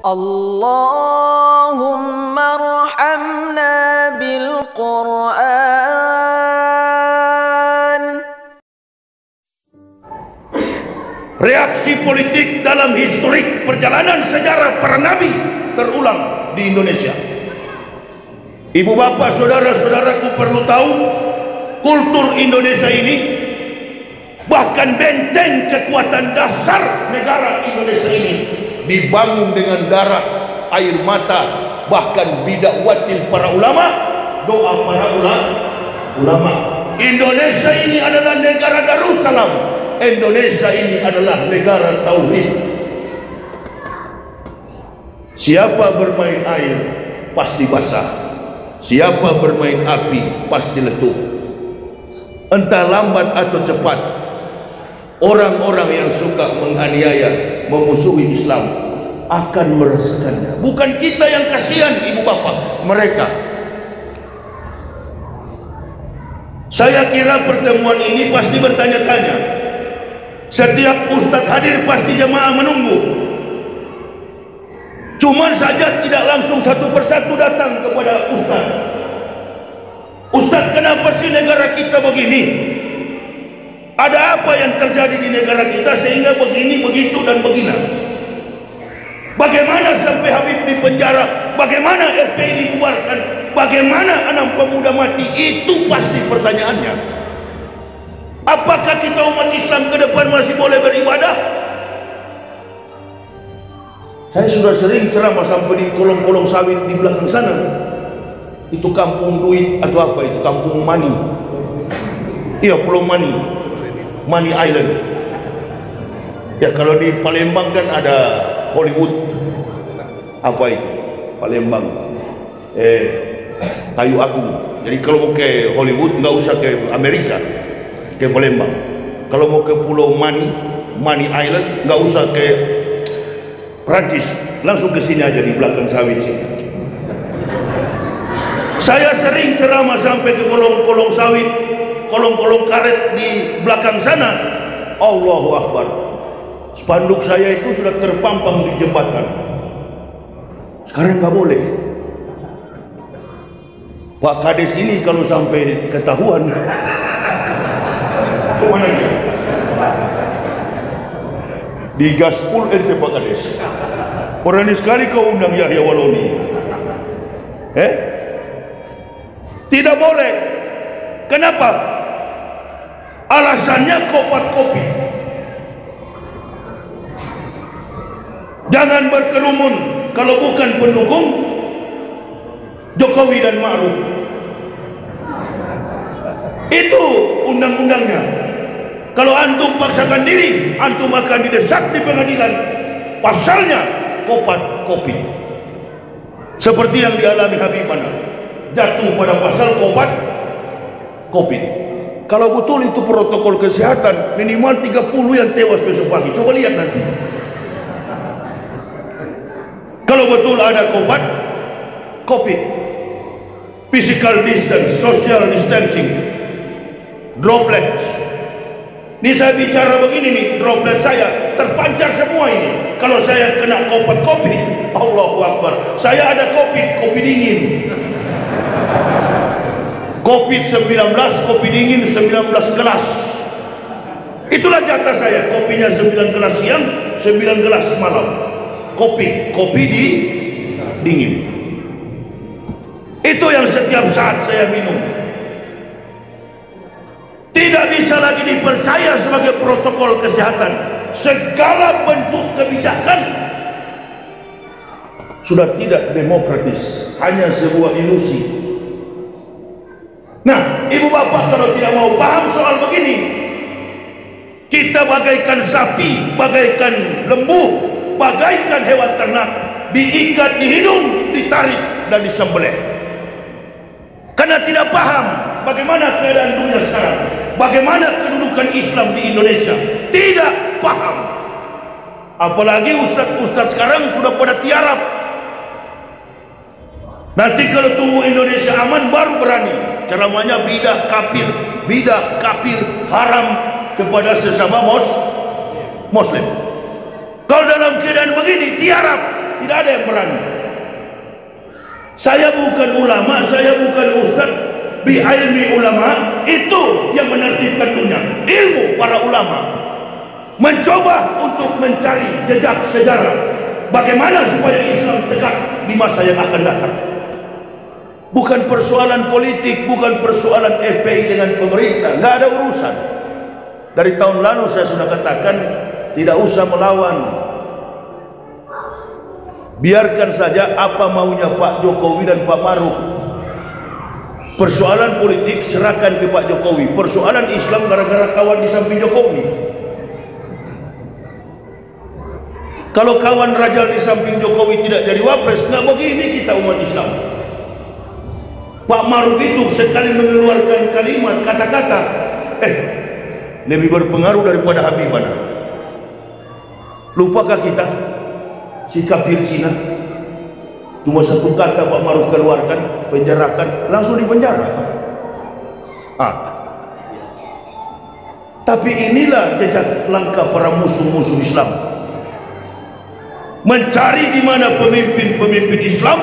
اللهم ارحمنا بالقرآن. Reaksi politik dalam historik perjalanan sejarah para nabi terulang di Indonesia. Ibu bapak saudara-saudaraku perlu tahu, kultur Indonesia ini, bahkan benteng kekuatan dasar negara Indonesia ini, dibangun dengan darah, air mata, bahkan bidak watil para ulama, doa para ulama. Indonesia ini adalah negara Darussalam. Indonesia ini adalah negara tauhid. Siapa bermain air pasti basah, siapa bermain api pasti letup. Entah lambat atau cepat, orang-orang yang suka menganiaya, memusuhi Islam akan merasakannya. Bukan kita yang kasihan ibu bapak, mereka. Saya kira pertemuan ini pasti bertanya-tanya. Setiap ustadz hadir pasti jemaah menunggu. Cuman saja tidak langsung satu persatu datang kepada ustadz. Ustadz, kenapa sih negara kita begini? Ada apa yang terjadi di negara kita sehingga begini, begitu, dan begini? Bagaimana sampai Habib di penjara? Bagaimana FPI dibubarkan? Bagaimana 6 pemuda mati? Itu pasti pertanyaannya. Apakah kita umat Islam ke depan masih boleh beribadah? Saya sudah sering ceramah sampai di kolong-kolong sawit di belakang sana. Itu kampung duit atau apa itu? Kampung Mani. Iya, Pulau Mani. Money Island. Ya, kalau di Palembang kan ada Hollywood. Apa itu? Palembang. Kayu Agung. Jadi kalau mau ke Hollywood nggak usah ke Amerika, ke Palembang. Kalau mau ke Pulau Money Island nggak usah ke Prancis, langsung ke sini aja di belakang sawit sini. Saya sering ceramah sampai ke kolong-kolong sawit, kolong-kolong karet di belakang sana. Allahu Akbar. Spanduk saya itu sudah terpampang di jembatan. Sekarang nggak boleh. Pak Kades ini kalau sampai ketahuan, kemana dia? Di Gaspol ente Pak Kades. Berani sekali kau undang Yahya Waloni. Tidak boleh. Kenapa? Alasannya kopat kopi. Jangan berkerumun kalau bukan pendukung Jokowi dan Ma'ruf. Itu undang-undangnya. Kalau antum paksakan diri, antum akan didesak di pengadilan. Pasalnya kopat kopi. Seperti yang dialami Habibana, jatuh pada pasal kopat kopi. Kalau betul itu protokol kesehatan, minimal 30 yang tewas besok pagi. Coba lihat nanti. Kalau betul ada kopat kopi, physical distance, social distancing, droplets. Ini saya bicara begini nih, droplet saya terpancar semua ini. Kalau saya kena kopat kopi, Allahu Akbar. Saya ada kopi dingin. COVID-19, kopi dingin 19 gelas. Itulah jatah saya, kopinya 9 gelas siang, 9 gelas malam. Kopi dingin. Itu yang setiap saat saya minum. Tidak bisa lagi dipercaya sebagai protokol kesehatan. Segala bentuk kebijakan sudah tidak demokratis, hanya sebuah ilusi. Nah, ibu bapak kalau tidak mau paham soal begini, kita bagaikan sapi, bagaikan lembu, bagaikan hewan ternak, diikat di hidung, ditarik dan disembelih. Karena tidak paham bagaimana keadaan dunia sekarang, bagaimana kedudukan Islam di Indonesia. Tidak paham. Apalagi ustadz-ustadz sekarang sudah pada tiarap. Nanti kalau tunggu Indonesia aman baru berani ceramahnya bidah kafir haram kepada sesama muslim. Kalau dalam keadaan begini tiarap tidak ada yang berani. Saya bukan ulama, saya bukan ustaz. Bi ilmi ulama, itu yang menertibkan dunia. Ilmu para ulama mencoba untuk mencari jejak sejarah bagaimana supaya Islam tegak di masa yang akan datang. Bukan persoalan politik, bukan persoalan FPI dengan pemerintah, nggak ada urusan. Dari tahun lalu saya sudah katakan, tidak usah melawan. Biarkan saja apa maunya Pak Jokowi dan Pak Maruf. Persoalan politik serahkan ke Pak Jokowi. Persoalan Islam gara-gara kawan di samping Jokowi. Kalau kawan Rajal di samping Jokowi tidak jadi wapres, nggak begini kita umat Islam. Pak Maruf itu sekali mengeluarkan kalimat, kata-kata, lebih berpengaruh daripada Habibana. Lupakah kita si kafir Cina? Cuma satu kata Pak Maruf keluarkan, penjarakan, langsung dipenjara. Tapi inilah jejak langkah para musuh-musuh Islam, mencari di mana pemimpin-pemimpin Islam.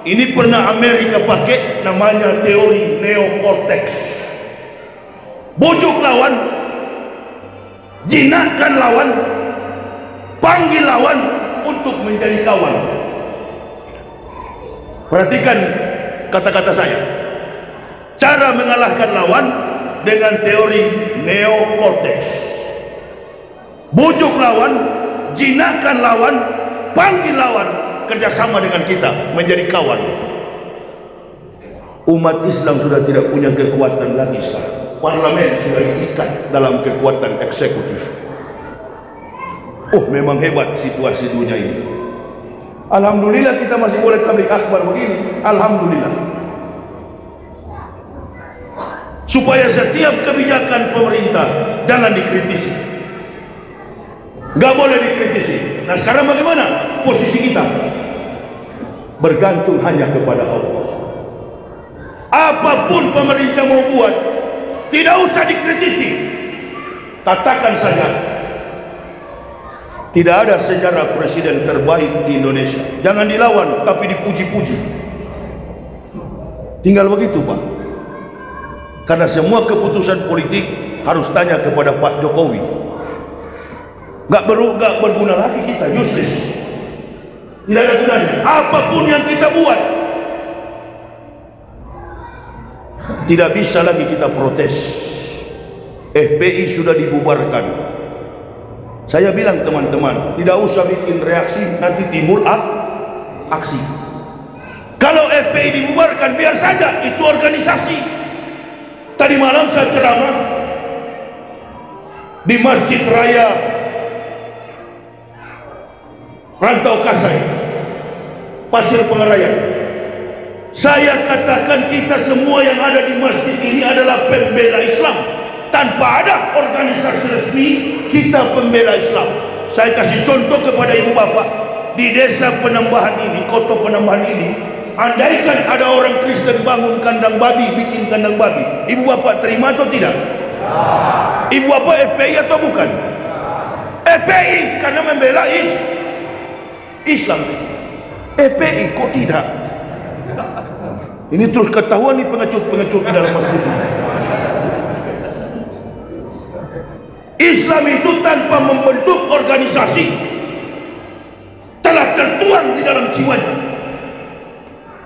Ini pernah Amerika pakai, namanya teori neokortex. Bujuk lawan, jinakkan lawan, panggil lawan untuk menjadi kawan. Perhatikan kata-kata saya. Cara mengalahkan lawan dengan teori neokortex. Bujuk lawan, jinakkan lawan, panggil lawan, kerjasama dengan kita menjadi kawan. Umat Islam sudah tidak punya kekuatan lagi sekarang. Parlemen sudah diikat dalam kekuatan eksekutif. Memang hebat situasi dunia ini. Alhamdulillah kita masih boleh tabligh akbar begini. Alhamdulillah. Supaya setiap kebijakan pemerintah jangan dikritisi. Gak boleh dikritisi. Nah sekarang bagaimana posisi kita? Bergantung hanya kepada Allah. Apapun pemerintah mau buat, tidak usah dikritisi. Katakan saja, tidak ada sejarah presiden terbaik di Indonesia. Jangan dilawan, tapi dipuji-puji. Tinggal begitu, Pak. Karena semua keputusan politik harus tanya kepada Pak Jokowi. Gak berguna lagi kita, useless. Tidak ada gunanya. Apapun yang kita buat, tidak bisa lagi kita protes. FPI sudah dibubarkan. Saya bilang teman-teman, tidak usah bikin reaksi, nanti timbul aksi. Kalau FPI dibubarkan, biar saja, itu organisasi. Tadi malam saya ceramah di Masjid Raya Rantau Kasai, Pasir Pengarayan. Saya katakan kita semua yang ada di masjid ini adalah pembela Islam. Tanpa ada organisasi resmi, kita pembela Islam. Saya kasih contoh kepada ibu bapak. Di desa Penambahan ini, kota Penambahan ini, andaikan ada orang Kristen bangun kandang babi, bikin kandang babi, ibu bapak terima atau tidak? Ibu bapak FPI atau bukan? FPI karena membela Islam. FPI kok tidak? Ini terus ketahuan nih pengecut-pengecut di dalam masjid ini. Islam itu tanpa membentuk organisasi telah tertuang di dalam jiwanya.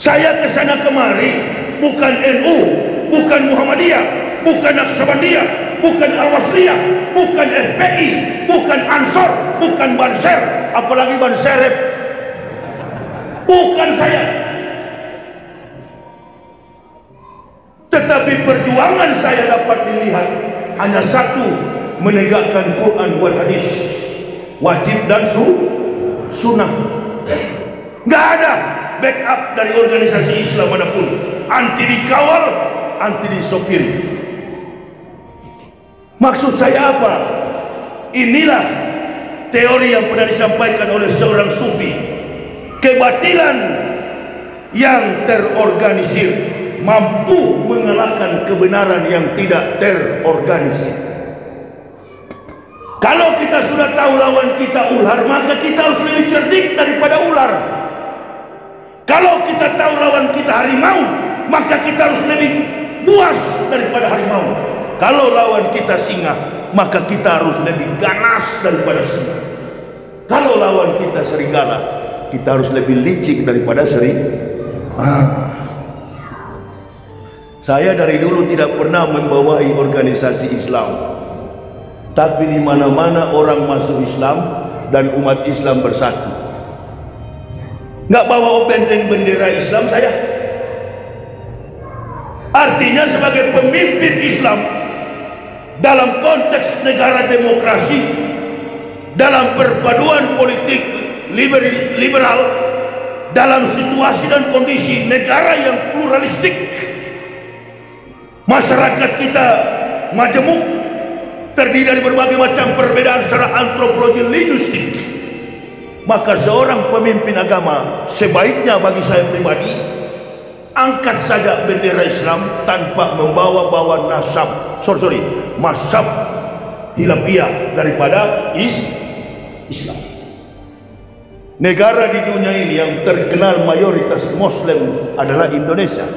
Saya kesana kemari bukan NU, bukan Muhammadiyah, bukan Naqsabandiyah, bukan Al-Wasliyah, bukan FPI, bukan Ansor, bukan Banser, apalagi Banserep. Bukan saya. Tetapi perjuangan saya dapat dilihat hanya satu, menegakkan Quran wal hadis, wajib dan sunnah. Nggak ada backup dari organisasi Islam manapun. Anti dikawal, anti disopiri. Maksud saya apa? Inilah teori yang pernah disampaikan oleh seorang sufi. Kebatilan yang terorganisir mampu mengalahkan kebenaran yang tidak terorganisir. Kalau kita sudah tahu lawan kita ular, maka kita harus lebih cerdik daripada ular. Kalau kita tahu lawan kita harimau, maka kita harus lebih buas daripada harimau. Kalau lawan kita singa, maka kita harus lebih ganas daripada singa. Kalau lawan kita serigala, kita harus lebih licik daripada serigala. Saya dari dulu tidak pernah membawahi organisasi Islam, tapi di mana-mana orang masuk Islam dan umat Islam bersatu. Nggak bawa benteng bendera Islam saya. Artinya sebagai pemimpin Islam dalam konteks negara demokrasi, dalam perpaduan politik liberal, dalam situasi dan kondisi negara yang pluralistik, masyarakat kita majemuk, terdiri dari berbagai macam perbedaan secara antropologi linguistik, maka seorang pemimpin agama sebaiknya bagi saya pribadi angkat saja bendera Islam tanpa membawa-bawa mazhab hilafiyah daripada Islam. Negara di dunia ini yang terkenal mayoritas Muslim adalah Indonesia.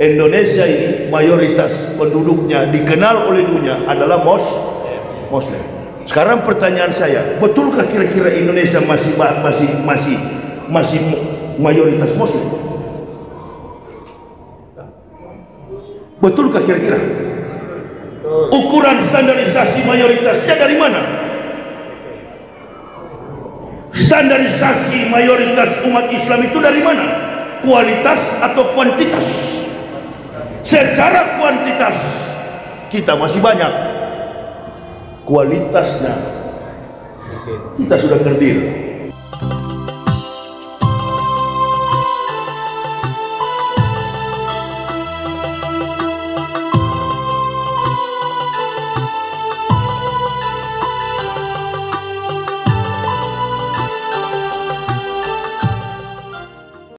Indonesia ini mayoritas penduduknya dikenal oleh dunia adalah Muslim. Sekarang pertanyaan saya, betulkah kira-kira Indonesia masih mayoritas Muslim? Betulkah kira-kira? Ukuran standarisasi mayoritasnya dari mana? Standarisasi mayoritas umat Islam itu dari mana? Kualitas atau kuantitas? Secara kuantitas kita masih banyak, kualitasnya kita sudah kerdil.